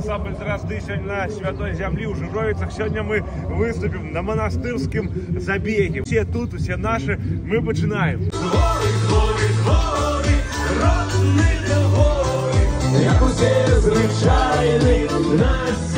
ансамбль «Дрозды» сегодня на Святой Земле у Жировицах. Сегодня мы выступим на монастырском забеге. Все тут, все наши. Мы начинаем. Як усе звичайний на